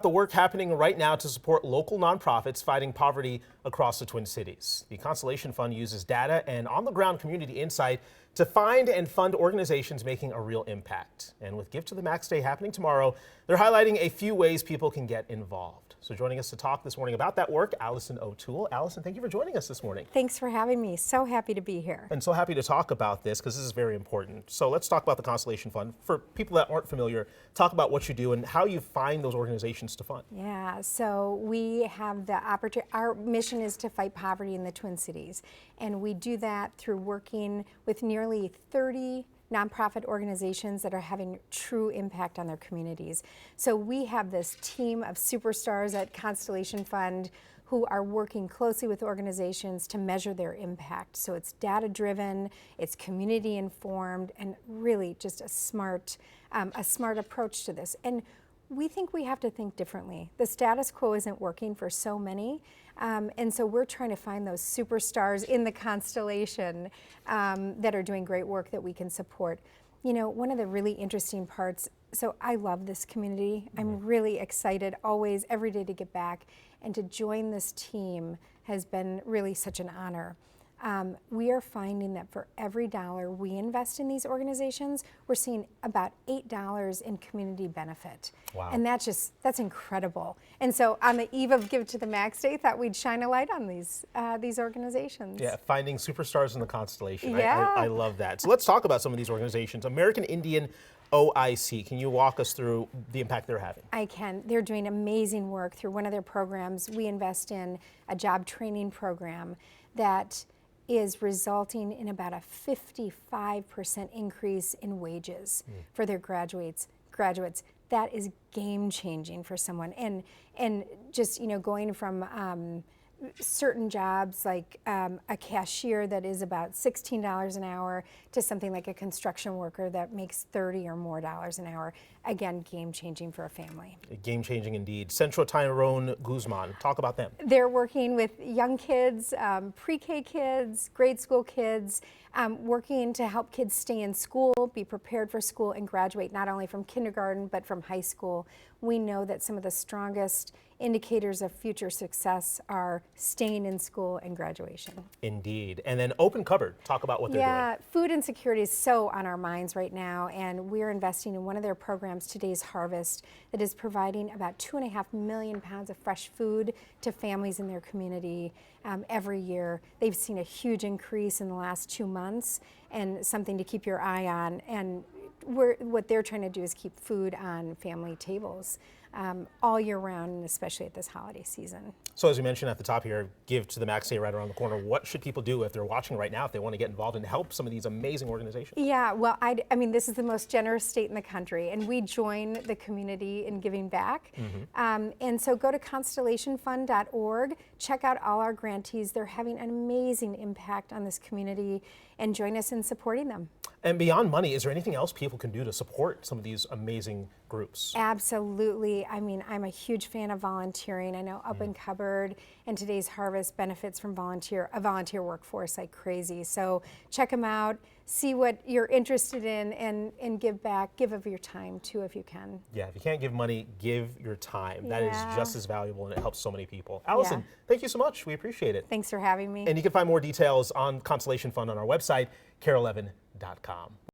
The work happening right now to support local nonprofits fighting poverty across the Twin Cities. The Constellation Fund uses data and on-the-ground community insight to find and fund organizations making a real impact. And with Give to the Max Day happening tomorrow, they're highlighting a few ways people can get involved. So joining us to talk this morning about that work, Allison O'Toole. Allison, thank you for joining us this morning. Thanks for having me. So happy to be here. And so happy to talk about this because this is very important. So let's talk about the Constellation Fund. For people that aren't familiar, talk about what you do and how you find those organizations to fund. Yeah, so we have the opportunity, our mission is to fight poverty in the Twin Cities. And we do that through working with nearly 30 nonprofit organizations that are having true impact on their communities. So we have this team of superstars at Constellation Fund who are working closely with organizations to measure their impact. So it's data-driven, it's community-informed, and really just a smart approach to this. And we think we have to think differently. The status quo isn't working for so many, and so we're trying to find those superstars in the constellation that are doing great work that we can support. You know, one of the really interesting parts, so I love this community. I'm really excited always, every day to get back, and to join this team has been really such an honor. We are finding that for every dollar we invest in these organizations, we're seeing about $8 in community benefit. Wow. And that's incredible. And so on the eve of Give to the Max Day, thought we'd shine a light on these organizations. Yeah, finding superstars in the constellation. Yeah. I love that. So let's talk about some of these organizations. American Indian OIC, can you walk us through the impact they're having? I can. They're doing amazing work through one of their programs. We invest in a job training program that is resulting in about a 55% increase in wages for their graduates. That is game changing for someone. And just, you know, going from certain jobs like a cashier that is about $16 an hour to something like a construction worker that makes $30 or more an hour. Again, game changing for a family. Game changing indeed. Centro Tyrone Guzman, talk about them. They're working with young kids, pre-K kids, grade school kids, working to help kids stay in school, be prepared for school, and graduate not only from kindergarten but from high school. We know that some of the strongest indicators of future success are staying in school and graduation. Indeed. And then Open Cupboard, talk about what they're doing. Yeah, food insecurity is so on our minds right now, and we're investing in one of their programs, Today's Harvest, that is providing about 2.5 million pounds of fresh food to families in their community every year. They've seen a huge increase in the last 2 months, and something to keep your eye on. And what they're trying to do is keep food on family tables all year round, and especially at this holiday season. So as you mentioned at the top here, Give to the Max Day right around the corner. What should people do if they're watching right now, if they want to get involved and help some of these amazing organizations? Yeah, well, I mean, this is the most generous state in the country, and we join the community in giving back. And so go to constellationfund.org, check out all our grantees. They're having an amazing impact on this community, and join us in supporting them. And beyond money, is there anything else people can do to support some of these amazing groups? Absolutely. I mean, I'm a huge fan of volunteering. I know Open Cupboard and Today's Harvest benefits from a volunteer workforce like crazy. So check them out, see what you're interested in, and give back. Give of your time too if you can. Yeah, if you can't give money, give your time. That is Yeah. just as valuable, and it helps so many people. Allison, thank you so much. We appreciate it. Thanks for having me. And you can find more details on Constellation Fund on our website, KARE11.com.